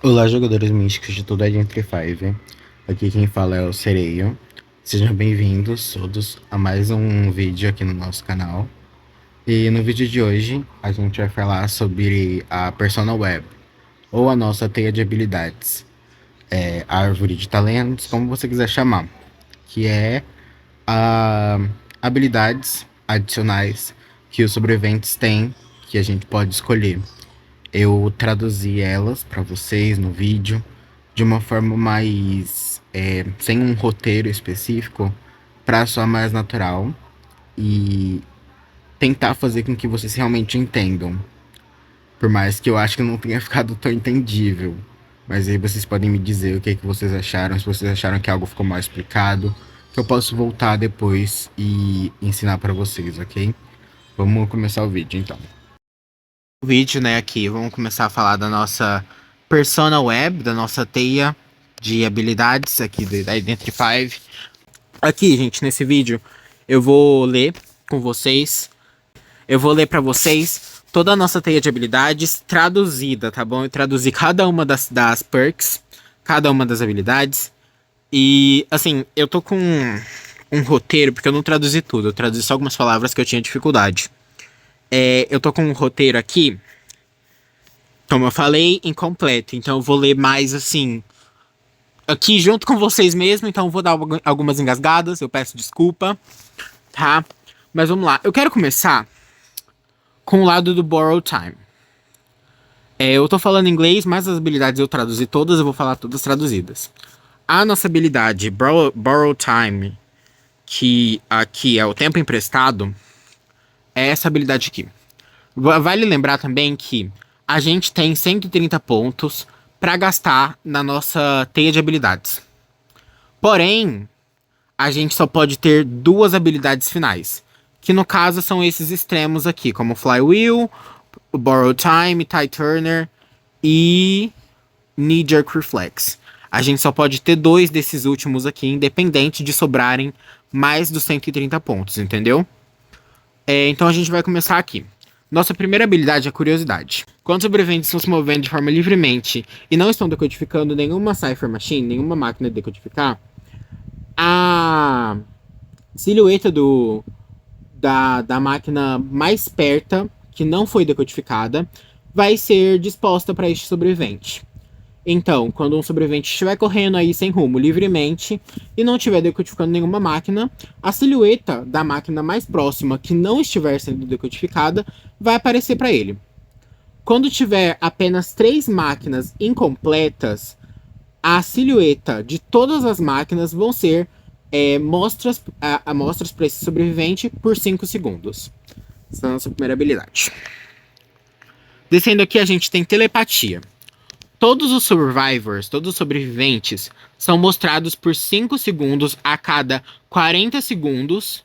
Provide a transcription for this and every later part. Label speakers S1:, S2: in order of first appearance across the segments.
S1: Olá, jogadores místicos de toda a Entre Five. Aqui quem fala é o Sereio. Sejam bem-vindos todos a mais um vídeo aqui no nosso canal. E no vídeo de hoje a gente vai falar sobre a Persona Web, ou a nossa teia de habilidades, a árvore de talentos, como você quiser chamar, que é a habilidades adicionais que os sobreviventes têm, que a gente pode escolher. Eu traduzi elas para vocês no vídeo de uma forma mais sem um roteiro específico, para soar mais natural e tentar fazer com que vocês realmente entendam. Por mais que eu acho que não tenha ficado tão entendível. Mas aí vocês podem me dizer o que, que vocês acharam, se vocês acharam que algo ficou mal explicado, que eu posso voltar depois e ensinar para vocês, ok? Vamos começar o vídeo então. O vídeo, né, aqui, vamos começar a falar da nossa persona web, da nossa teia de habilidades aqui da Identify. Aqui, gente, nesse vídeo, eu vou ler com vocês, eu vou ler pra vocês toda a nossa teia de habilidades traduzida, tá bom? Eu traduzi cada uma das perks, cada uma das habilidades. E, assim, eu tô com um roteiro, porque eu não traduzi tudo, eu traduzi só algumas palavras que eu tinha dificuldade. Eu tô com um roteiro aqui, como eu falei, incompleto. Então eu vou ler mais assim, aqui junto com vocês mesmo. Então eu vou dar algumas engasgadas. Eu peço desculpa, tá? Mas vamos lá. Eu quero começar com o lado do Borrow Time. Eu tô falando inglês, mas as habilidades eu traduzi todas. Eu vou falar todas traduzidas. A nossa habilidade Borrow Time, que aqui é o tempo emprestado, é essa habilidade aqui. Vale lembrar também que a gente tem 130 pontos para gastar na nossa teia de habilidades. Porém, a gente só pode ter duas habilidades finais, que no caso são esses extremos aqui, como Flywheel, Borrow Time, Ty Turner e Knee Jerk Reflex. A gente só pode ter dois desses últimos aqui, independente de sobrarem mais dos 130 pontos, entendeu? Então a gente vai começar aqui. Nossa primeira habilidade é a curiosidade. Quando os sobreviventes estão se movendo de forma livremente e não estão decodificando nenhuma Cypher Machine, nenhuma máquina de decodificar, a silhueta da máquina mais perto, que não foi decodificada, vai ser disposta para este sobrevivente. Então, quando um sobrevivente estiver correndo aí sem rumo, livremente, e não estiver decodificando nenhuma máquina, a silhueta da máquina mais próxima que não estiver sendo decodificada vai aparecer para ele. Quando tiver apenas 3 máquinas incompletas, a silhueta de todas as máquinas vão ser amostras para esse sobrevivente por 5 segundos. Essa é a nossa primeira habilidade. Descendo aqui, a gente tem telepatia. Todos os survivors, todos os sobreviventes, são mostrados por 5 segundos a cada 40 segundos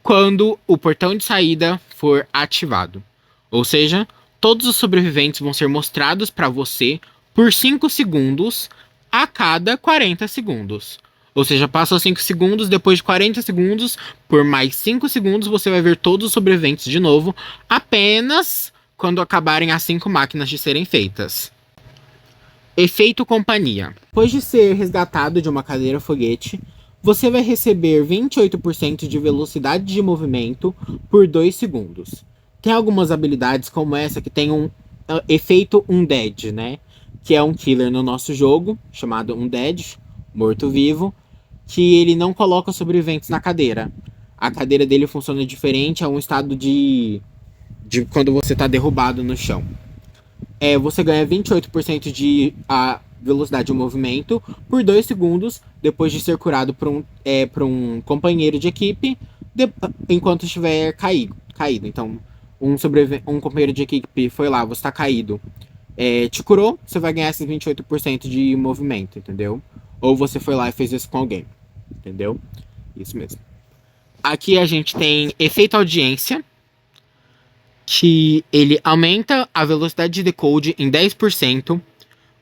S1: quando o portão de saída for ativado. Ou seja, todos os sobreviventes vão ser mostrados para você por 5 segundos a cada 40 segundos. Ou seja, passam 5 segundos, depois de 40 segundos, por mais 5 segundos, você vai ver todos os sobreviventes de novo, apenas quando acabarem as 5 máquinas de serem feitas. Efeito companhia. Depois de ser resgatado de uma cadeira foguete, você vai receber 28% de velocidade de movimento por 2 segundos. Tem algumas habilidades como essa que tem um efeito Undead, né? Que é um killer no nosso jogo, chamado Undead, morto-vivo, que ele não coloca sobreviventes na cadeira. A cadeira dele funciona diferente, é um estado de quando você está derrubado no chão. Você ganha 28% de velocidade de movimento por 2 segundos depois de ser curado por um companheiro de equipe enquanto estiver caído. Então, um companheiro de equipe foi lá, você está caído, te curou, você vai ganhar esses 28% de movimento, entendeu? Ou você foi lá e fez isso com alguém, entendeu? Isso mesmo. Aqui a gente tem efeito audiência, que ele aumenta a velocidade de decode em 10%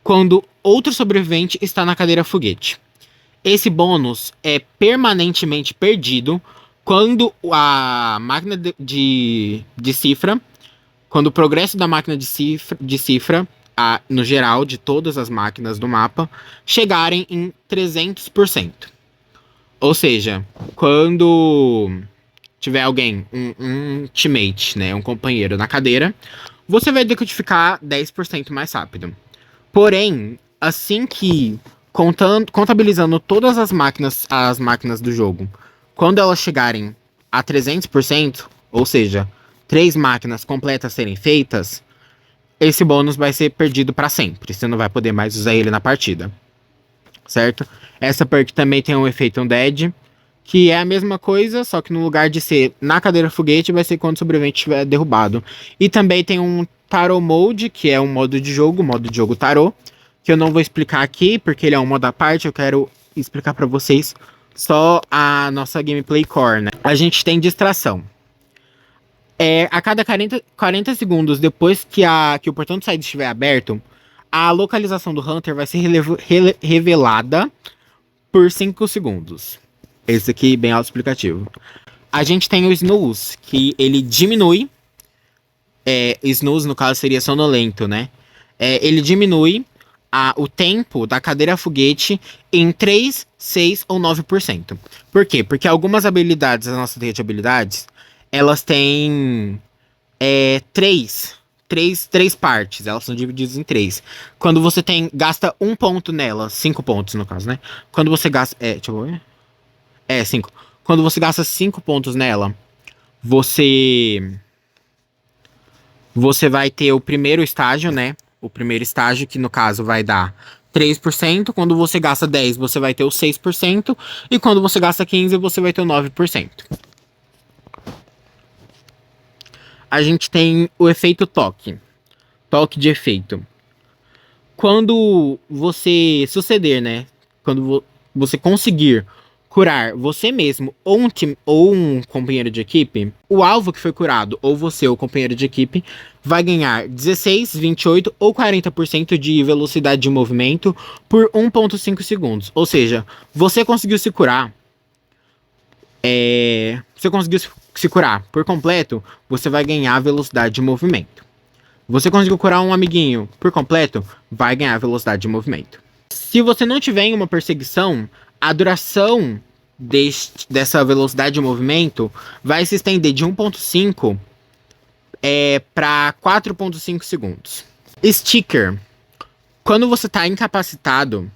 S1: quando outro sobrevivente está na cadeira foguete. Esse bônus é permanentemente perdido quando a máquina de cifra, quando o progresso da máquina de cifra no geral de todas as máquinas do mapa, chegarem em 300%. Ou seja, quando tiver alguém, um teammate, né, um companheiro na cadeira, você vai decodificar 10% mais rápido. Porém, assim que contabilizando todas as máquinas do jogo, quando elas chegarem a 300%, ou seja, 3 máquinas completas serem feitas, esse bônus vai ser perdido para sempre. Você não vai poder mais usar ele na partida. Certo? Essa perk também tem um efeito Undead, que é a mesma coisa, só que no lugar de ser na cadeira foguete, vai ser quando o sobrevivente estiver derrubado. E também tem um Tarot Mode, que é um modo de jogo Tarot, que eu não vou explicar aqui, porque ele é um modo à parte, eu quero explicar para vocês só a nossa gameplay core, né? A gente tem distração. A cada 40 segundos depois que o portão de saída estiver aberto, a localização do Hunter vai ser revelada por 5 segundos. Esse aqui bem autoexplicativo. A gente tem o Snooze, que ele diminui. Snooze, no caso, seria sonolento, né? Ele diminui o tempo da cadeira foguete em 3, 6 ou 9%. Por quê? Porque algumas habilidades, as nossas teias de habilidades, elas têm três partes. Elas são divididas em 3. Quando você gasta 1 ponto nela, 5 pontos no caso, né? Quando você gasta... deixa eu ver. 5. Quando você gasta 5 pontos nela, você vai ter o primeiro estágio, né? O primeiro estágio, que no caso vai dar 3%. Quando você gasta 10, você vai ter o 6%. E quando você gasta 15, você vai ter o 9%. A gente tem o efeito toque. Toque de efeito. Quando você suceder, né? Quando você conseguir curar você mesmo ou um companheiro de equipe, o alvo que foi curado, ou você ou o companheiro de equipe, vai ganhar 16, 28 ou 40% de velocidade de movimento por 1,5 segundos. Ou seja, você conseguiu se curar. Você conseguiu se curar por completo, você vai ganhar velocidade de movimento. Você conseguiu curar um amiguinho por completo, vai ganhar velocidade de movimento. Se você não tiver em uma perseguição, a duração dessa velocidade de movimento vai se estender de 1,5 para 4,5 segundos. Sticker. Quando você está incapacitado,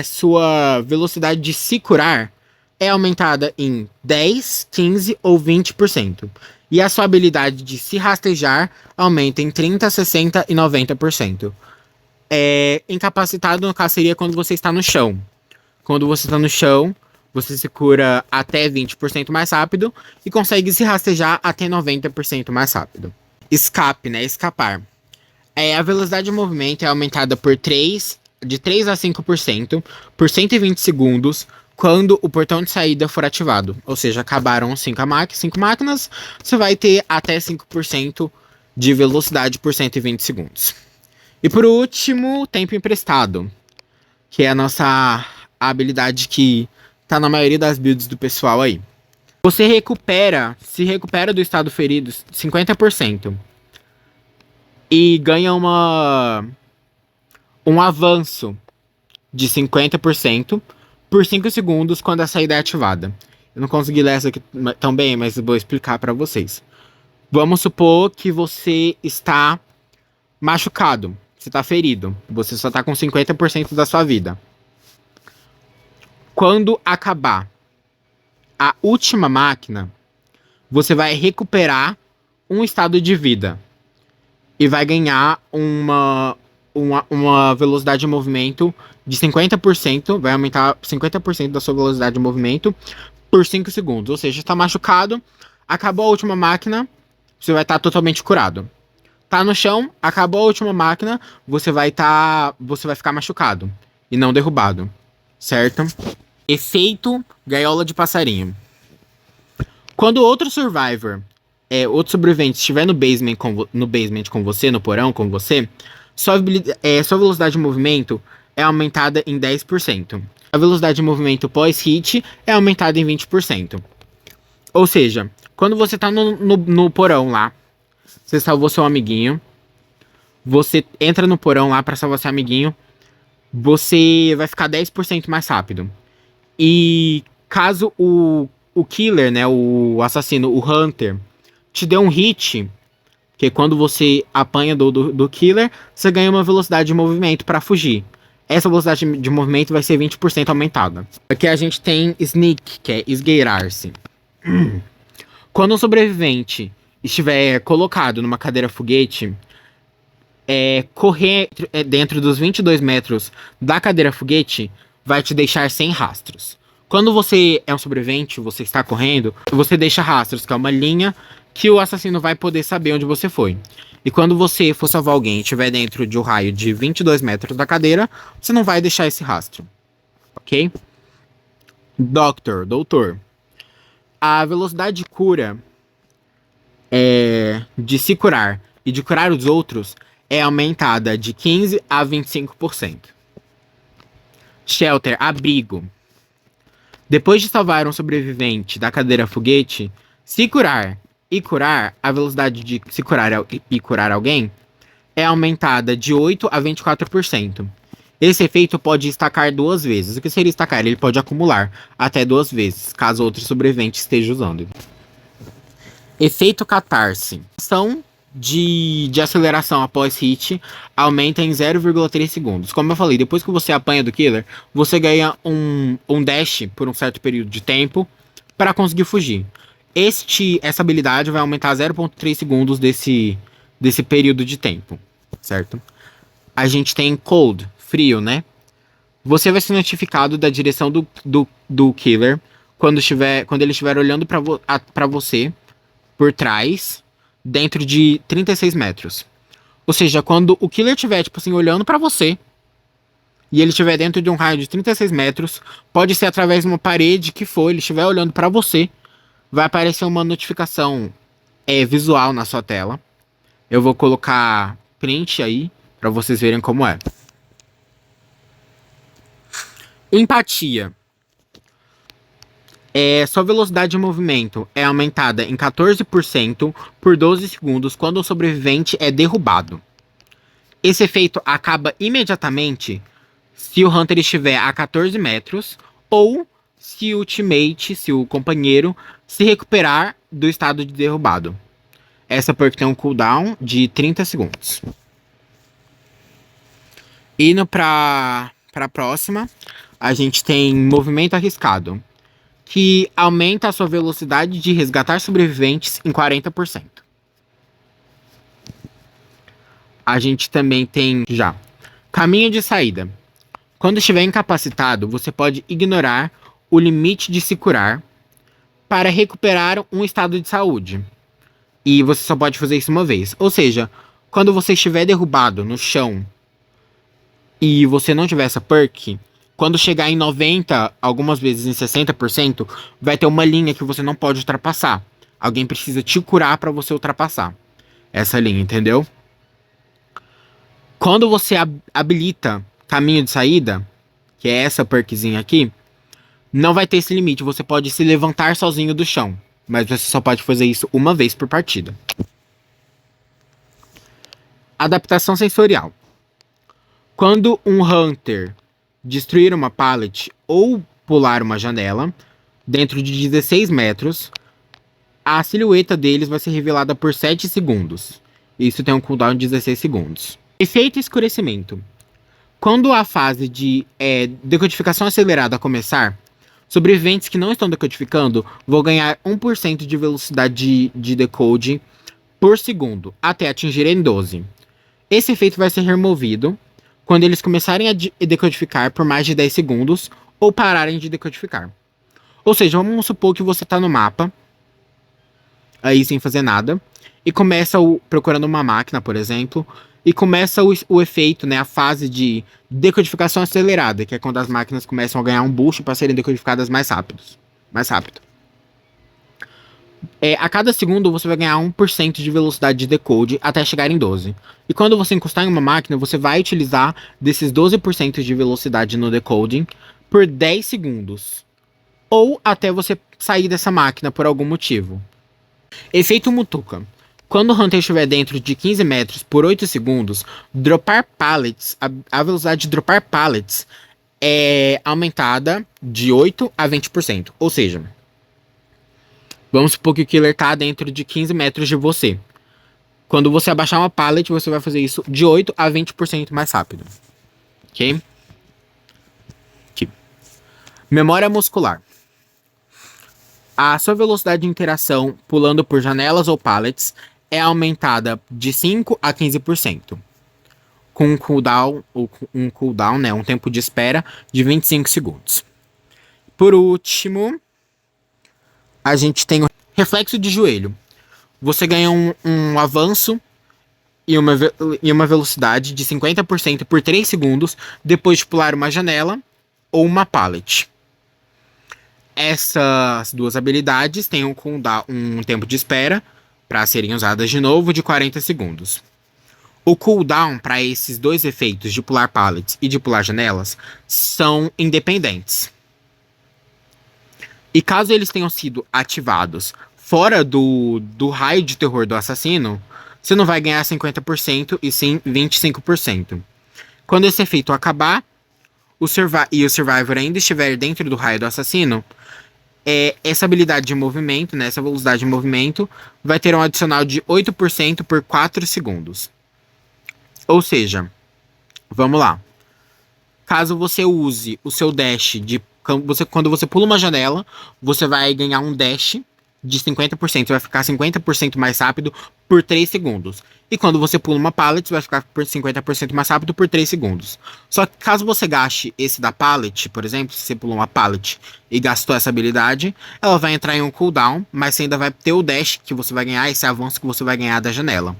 S1: sua velocidade de se curar é aumentada em 10, 15 ou 20%. E a sua habilidade de se rastejar aumenta em 30, 60 e 90%. Incapacitado, no caso, seria quando você está no chão. Quando você está no chão, você se cura até 20% mais rápido e consegue se rastejar até 90% mais rápido. Escape, né? Escapar. A velocidade de movimento é aumentada de 3 a 5% por 120 segundos quando o portão de saída for ativado. Ou seja, acabaram 5 máquinas, você vai ter até 5% de velocidade por 120 segundos. E por último, tempo emprestado, que é a nossa habilidade que tá na maioria das builds do pessoal aí. Você se recupera do estado ferido 50% e ganha um avanço de 50% por 5 segundos quando a saída é ativada. Eu não consegui ler essa aqui tão bem, mas vou explicar para vocês. Vamos supor que você está machucado, você está ferido, você só está com 50% da sua vida. Quando acabar a última máquina, você vai recuperar um estado de vida e vai ganhar uma velocidade de movimento de 50%, vai aumentar 50% da sua velocidade de movimento por 5 segundos. Ou seja, está machucado, acabou a última máquina, você vai estar totalmente curado. Tá no chão, acabou a última máquina, você vai ficar machucado e não derrubado, certo? Efeito gaiola de passarinho. Quando outro outro sobrevivente estiver no basement com você, no porão com você, sua velocidade de movimento é aumentada em 10%. A velocidade de movimento pós-hit é aumentada em 20%. Ou seja, quando você tá no porão lá, você salvou seu amiguinho,
S2: você entra no porão lá pra salvar seu amiguinho, você vai ficar 10% mais rápido. E caso o killer, né, o assassino, o hunter, te dê um hit, que quando você apanha do killer, você ganha uma velocidade de movimento para fugir. Essa velocidade de movimento vai ser 20% aumentada. Aqui a gente tem sneak, que é esgueirar-se. Quando um sobrevivente estiver colocado numa cadeira foguete, correr dentro dos 22 metros da cadeira foguete vai te deixar sem rastros. Quando você é um sobrevivente, você está correndo, você deixa rastros, que é uma linha que o assassino vai poder saber onde você foi. E quando você for salvar alguém e estiver dentro de um raio de 22 metros da cadeira, você não vai deixar esse rastro. Ok? Doutor. A velocidade de cura de se curar e de curar os outros é aumentada de 15 a 25%. Shelter, abrigo. Depois de salvar um sobrevivente da cadeira foguete, se curar e curar, a velocidade de se curar e curar alguém é aumentada de 8 a 24%. Esse efeito pode estacar 2 vezes. O que seria estacar? Ele pode acumular até 2 vezes, caso outro sobrevivente esteja usando. Efeito catarse. Ação de aceleração após hit aumenta em 0,3 segundos. Como eu falei, depois que você apanha do killer, você ganha um dash por um certo período de tempo para conseguir fugir. Essa habilidade vai aumentar 0,3 segundos desse período de tempo, certo? A gente tem cold, frio, né? Você vai ser notificado da direção do killer quando ele estiver olhando para você por trás, dentro de 36 metros. Ou seja, quando o killer estiver, tipo assim, olhando pra você, e ele estiver dentro de um raio de 36 metros, pode ser através de uma parede que for, ele estiver olhando pra você, vai aparecer uma notificação visual na sua tela. Eu vou colocar print aí, pra vocês verem como é. Empatia. Sua velocidade de movimento é aumentada em 14% por 12 segundos quando o sobrevivente é derrubado. Esse efeito acaba imediatamente se o Hunter estiver a 14 metros ou se o teammate, se o companheiro, se recuperar do estado de derrubado. Essa perk tem um cooldown de 30 segundos. Indo para a próxima, a gente tem movimento arriscado, que aumenta a sua velocidade de resgatar sobreviventes em 40%. A gente também tem já caminho de saída. Quando estiver incapacitado, você pode ignorar o limite de se curar para recuperar um estado de saúde. E você só pode fazer isso uma vez. Ou seja, quando você estiver derrubado no chão e você não tiver essa perk, quando chegar em 90, algumas vezes em 60%, vai ter uma linha que você não pode ultrapassar. Alguém precisa te curar para você ultrapassar essa linha, entendeu? Quando você habilita caminho de saída, que é essa perkzinha aqui, não vai ter esse limite. Você pode se levantar sozinho do chão, mas você só pode fazer isso uma vez por partida. Adaptação sensorial. Quando um Hunter destruir uma pallet ou pular uma janela dentro de 16 metros, a silhueta deles vai ser revelada por 7 segundos. Isso tem um cooldown de 16 segundos. Efeito escurecimento. Quando a fase de decodificação acelerada começar, sobreviventes que não estão decodificando vão ganhar 1% de velocidade de decode por segundo, até atingirem 12. Esse efeito vai ser removido quando eles começarem a decodificar por mais de 10 segundos ou pararem de decodificar. Ou seja, vamos supor que você está no mapa, aí sem fazer nada, e começa procurando uma máquina, por exemplo, e começa o efeito, né, a fase de decodificação acelerada, que é quando as máquinas começam a ganhar um boost para serem decodificadas mais rápido. A cada segundo você vai ganhar 1% de velocidade de decode até chegar em 12. E quando você encostar em uma máquina, você vai utilizar desses 12% de velocidade no decoding por 10 segundos. Ou até você sair dessa máquina por algum motivo. Efeito Mutuca. Quando o Hunter estiver dentro de 15 metros por 8 segundos, dropar pallets, a velocidade de dropar pallets é aumentada de 8 a 20%. Ou seja, vamos supor que o killer está dentro de 15 metros de você. Quando você abaixar uma pallet, você vai fazer isso de 8 a 20% mais rápido. Ok? Aqui. Memória muscular. A sua velocidade de interação pulando por janelas ou pallets é aumentada de 5 a 15%. Com um cooldown, né, um tempo de espera de 25 segundos. Por último, a gente tem o reflexo de joelho. Você ganha um avanço e uma velocidade de 50% por 3 segundos depois de pular uma janela ou uma pallet. Essas duas habilidades têm um tempo de espera para serem usadas de novo de 40 segundos. O cooldown para esses dois efeitos de pular pallets e de pular janelas são independentes. E caso eles tenham sido ativados fora do raio de terror do assassino, você não vai ganhar 50% e sim 25%. Quando esse efeito acabar e o Survivor ainda estiver dentro do raio do assassino, essa habilidade de movimento, né, essa velocidade de movimento, vai ter um adicional de 8% por 4 segundos. Ou seja, vamos lá. Caso você use o seu dash quando você pula uma janela, você vai ganhar um dash de 50%, vai ficar 50% mais rápido por 3 segundos. E quando você pula uma pallet, vai ficar por 50% mais rápido por 3 segundos. Só que caso você gaste esse da pallet, por exemplo, se você pulou uma pallet e gastou essa habilidade, ela vai entrar em um cooldown, mas você ainda vai ter o dash que você vai ganhar, esse avanço que você vai ganhar da janela.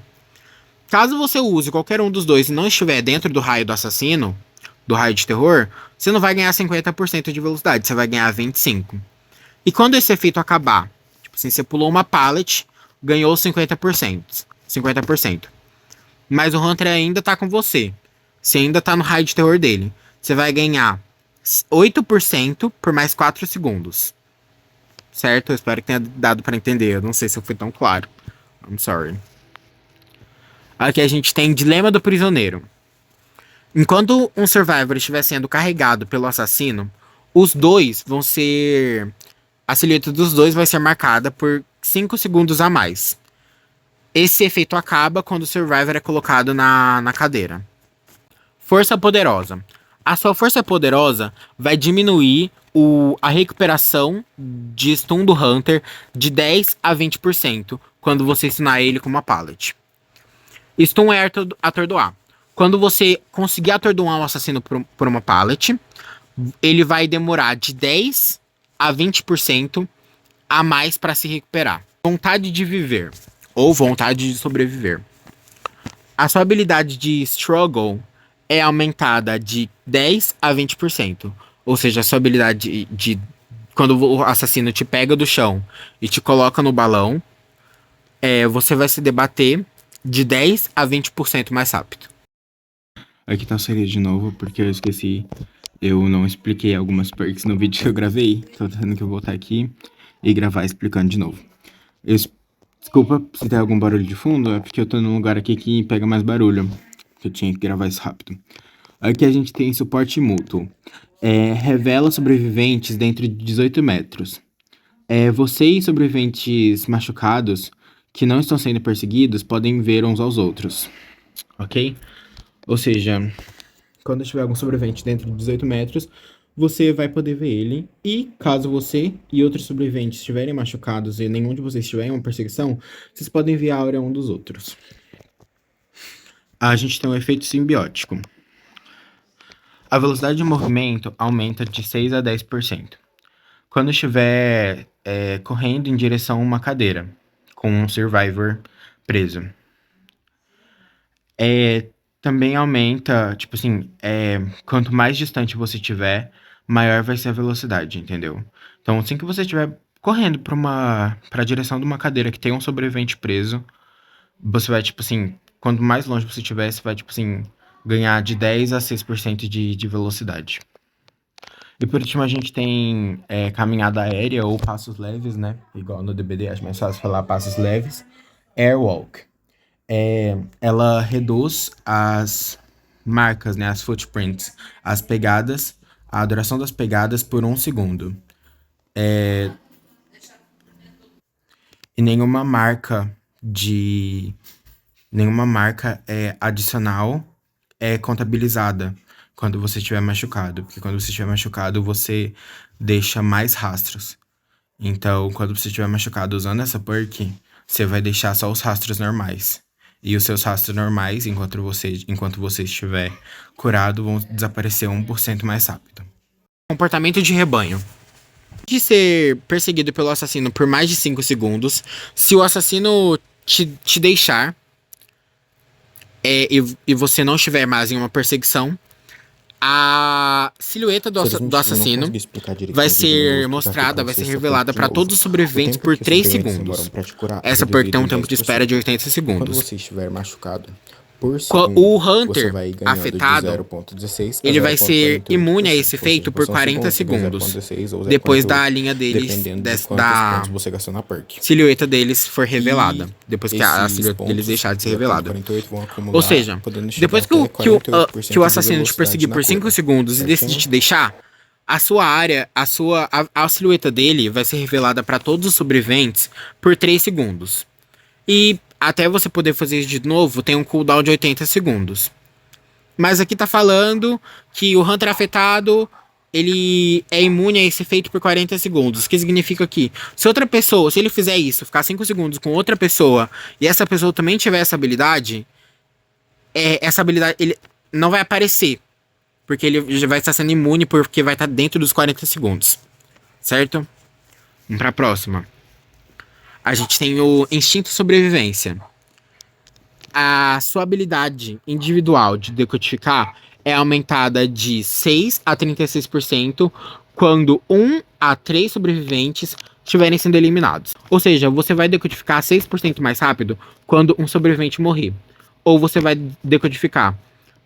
S2: Caso você use qualquer um dos dois e não estiver dentro do raio do assassino, do raio de terror, você não vai ganhar 50% de velocidade, você vai ganhar 25%. E quando esse efeito acabar, tipo assim, você pulou uma pallet, ganhou 50%. 50%. Mas o Hunter ainda tá com você. Você ainda tá no raio de terror dele. Você vai ganhar 8% por mais 4 segundos. Certo? Eu espero que tenha dado pra entender. Eu não sei se eu fui tão claro. I'm sorry. Aqui a gente tem Dilema do Prisioneiro. Enquanto um Survivor estiver sendo carregado pelo assassino, os dois vão ser... A silhueta dos dois vai ser marcada por 5 segundos a mais. Esse efeito acaba quando o Survivor é colocado na cadeira. Força Poderosa. A sua Força Poderosa vai diminuir a recuperação de stun do Hunter de 10 a 20% quando você stunar ele com uma pallet. Stun é atordoar. Quando você conseguir atordoar um assassino por uma pallet, ele vai demorar de 10 a 20% a mais para se recuperar. Vontade de viver ou vontade de sobreviver. A sua habilidade de struggle é aumentada de 10 a 20%. Ou seja, a sua habilidade de quando o assassino te pega do chão e te coloca no balão, você vai se debater de 10 a 20% mais rápido.
S1: Aqui tá o segredo de novo, porque eu esqueci. Eu não expliquei algumas perks no vídeo que eu gravei. Tô tendo que voltar aqui e gravar explicando de novo. Desculpa se tem algum barulho de fundo, é porque eu tô num lugar aqui que pega mais barulho. Que eu tinha que gravar isso rápido. Aqui a gente tem suporte mútuo. Revela sobreviventes dentro de 18 metros. Você e sobreviventes machucados que não estão sendo perseguidos podem ver uns aos outros. Ok? Ou seja, quando tiver algum sobrevivente dentro de 18 metros, você vai poder ver ele. E caso você e outros sobreviventes estiverem machucados e nenhum de vocês estiver em uma perseguição, vocês podem ver a áurea um dos outros. A gente tem um efeito simbiótico. A velocidade de movimento aumenta de 6 a 10%. Quando estiver correndo em direção a uma cadeira, com um Survivor preso. Também aumenta, tipo assim, quanto mais distante você estiver, maior vai ser a velocidade, entendeu? Então, assim que você estiver correndo para a direção de uma cadeira que tem um sobrevivente preso, você vai, tipo assim, quanto mais longe você estiver, você vai, tipo assim, ganhar de 10 a 6% de velocidade. E por último, a gente tem caminhada aérea ou passos leves, né? Igual no DBD, acho mais fácil falar passos leves.
S2: Airwalk. Ela reduz as marcas, né, as footprints, as pegadas, a duração das pegadas por 1 segundo. E nenhuma marca adicional é contabilizada quando você estiver machucado, porque quando você estiver machucado, você deixa mais rastros. Então, quando você estiver machucado usando essa perk, você vai deixar só os rastros normais. E os seus rastros normais, enquanto você estiver curado, vão desaparecer 1% mais rápido. Comportamento de rebanho. De ser perseguido pelo assassino por mais de 5 segundos, se o assassino te deixar e você não estiver mais em uma perseguição, a silhueta do assassino vai ser mostrada, vai ser revelada para todos os sobreviventes por 3 segundos. Essa perk tem um tempo de espera de 80 segundos.
S1: Quando você estiver machucado,
S2: O Hunter afetado, ele vai ser imune a esse efeito por 40 segundos, depois da linha deles, da silhueta deles for revelada, depois que a silhueta deles deixar de ser revelada. Ou seja, depois que o assassino te perseguir por 5 segundos e decidir te deixar, a sua área, a silhueta dele vai ser revelada para todos os sobreviventes por 3 segundos. E até você poder fazer isso de novo, tem um cooldown de 80 segundos. Mas aqui tá falando que o Hunter afetado, ele é imune a esse efeito por 40 segundos. O que significa que, se outra pessoa, se ele fizer isso, ficar 5 segundos com outra pessoa, e essa pessoa também tiver essa habilidade ele não vai aparecer. Porque ele já vai estar sendo imune, porque vai estar dentro dos 40 segundos. Certo? Vamos pra próxima. A gente tem o instinto de sobrevivência. A sua habilidade individual de decodificar é aumentada de 6 a 36% quando 1 a 3 sobreviventes estiverem sendo eliminados. Ou seja, você vai decodificar 6% mais rápido quando um sobrevivente morrer. Ou você vai decodificar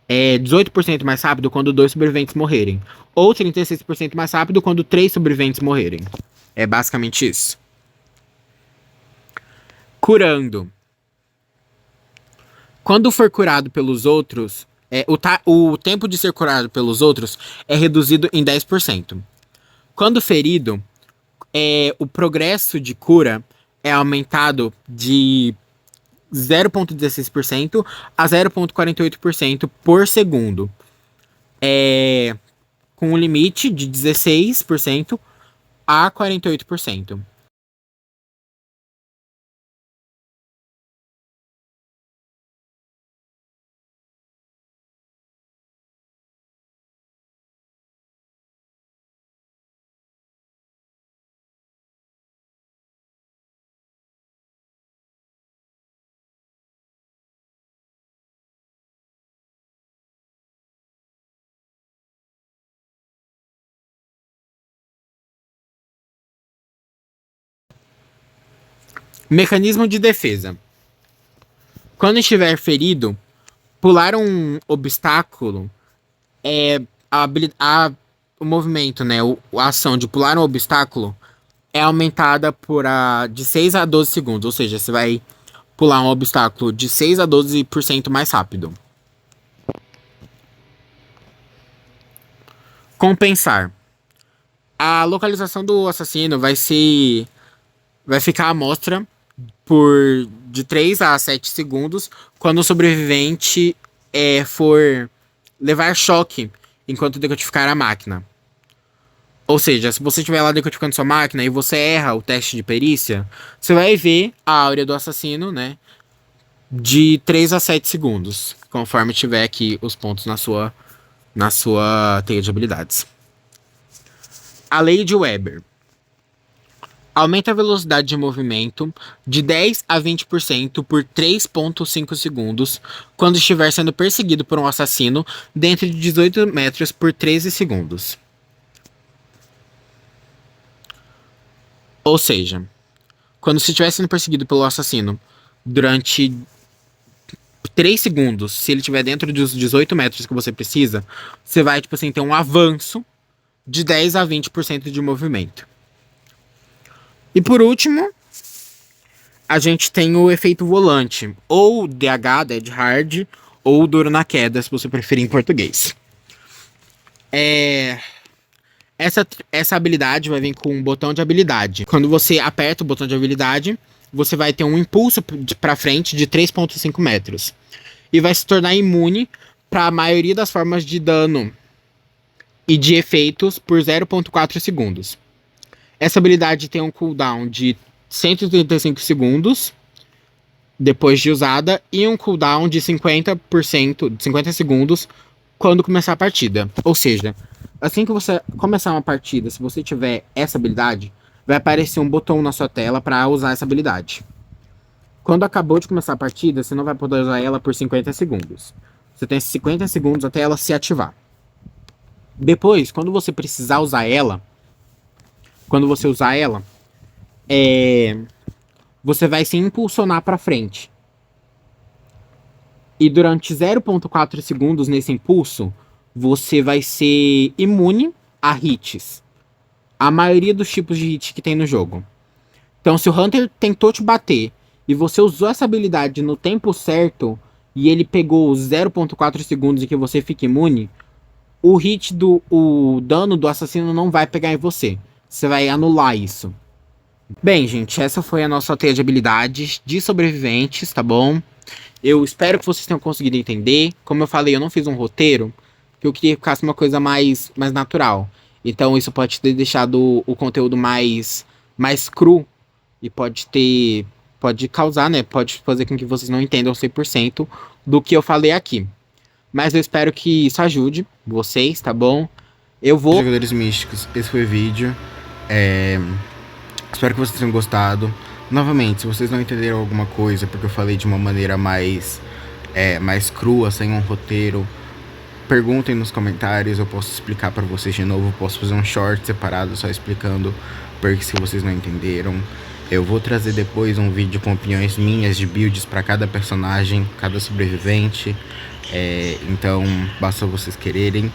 S2: 18% mais rápido quando 2 sobreviventes morrerem. Ou 36% mais rápido quando 3 sobreviventes morrerem. É basicamente isso. Curando. Quando for curado pelos outros, o tempo de ser curado pelos outros é reduzido em 10%. Quando ferido, o progresso de cura é aumentado de 0,16% a 0,48% por segundo. Com um limite de 16% a 48%. Mecanismo de defesa. Quando estiver ferido, pular um obstáculo o movimento, né? A ação de pular um obstáculo é aumentada de 6 a 12 segundos. Ou seja, você vai pular um obstáculo de 6 a 12% mais rápido. Compensar. A localização do assassino vai ficar à mostra de 3 a 7 segundos quando o sobrevivente for levar choque enquanto decodificar a máquina. Ou seja, se você estiver lá decodificando sua máquina e você erra o teste de perícia, você vai ver a áurea do assassino, né? De 3 a 7 segundos, conforme tiver aqui os pontos na sua teia de habilidades. A lei de Weber. Aumenta a velocidade de movimento de 10 a 20% por 3,5 segundos quando estiver sendo perseguido por um assassino dentro de 18 metros por 13 segundos. Ou seja, quando você estiver sendo perseguido pelo assassino durante 3 segundos, se ele estiver dentro dos 18 metros que você precisa, você vai, ter um avanço de 10 a 20% de movimento. E por último, a gente tem o efeito volante, ou DH, Dead Hard, ou duro na queda, se você preferir em português. Essa habilidade vai vir com um botão de habilidade. Quando você aperta o botão de habilidade, você vai ter um impulso para frente de 3,5 metros. E vai se tornar imune para a maioria das formas de dano e de efeitos por 0,4 segundos. Essa habilidade tem um cooldown de 135 segundos depois de usada e um cooldown de 50%, de 50 segundos quando começar a partida. Ou seja, assim que você começar uma partida, se você tiver essa habilidade, vai aparecer um botão na sua tela para usar essa habilidade. Quando acabou de começar a partida, você não vai poder usar ela por 50 segundos. Você tem 50 segundos até ela se ativar. Depois, quando você precisar usar ela, você vai se impulsionar para frente. E durante 0,4 segundos nesse impulso, você vai ser imune a hits. A maioria dos tipos de hit que tem no jogo. Então, se o Hunter tentou te bater e você usou essa habilidade no tempo certo e ele pegou os 0,4 segundos em que você fica imune, o dano do assassino não vai pegar em você. Você vai anular isso. Bem, gente, essa foi a nossa teia de habilidades de sobreviventes, tá bom? Eu espero que vocês tenham conseguido entender. Como eu falei, eu não fiz um roteiro, que eu queria que ficasse uma coisa mais natural. Então isso pode ter deixado o conteúdo mais cru e pode causar, né? Pode fazer com que vocês não entendam 100% do que eu falei aqui. Mas eu espero que isso ajude vocês, tá bom?
S1: Jogadores místicos, esse foi o vídeo. Espero que vocês tenham gostado. Novamente, se vocês não entenderam alguma coisa, porque eu falei de uma maneira mais crua, sem um roteiro, perguntem nos comentários, eu posso explicar pra vocês de novo. Posso fazer um short separado só explicando porque se vocês não entenderam. Eu vou trazer depois um vídeo com opiniões minhas de builds pra cada personagem, cada sobrevivente. Então, basta vocês quererem.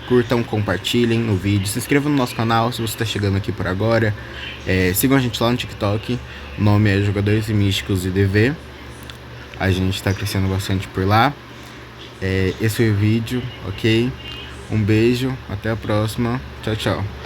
S1: Curtam, compartilhem o vídeo, se inscrevam no nosso canal se você está chegando aqui por agora. Sigam a gente lá no TikTok, o nome é Jogadores Místicos IDV. A gente está crescendo bastante por lá. Esse foi o vídeo, ok? Um beijo, até a próxima, tchau, tchau.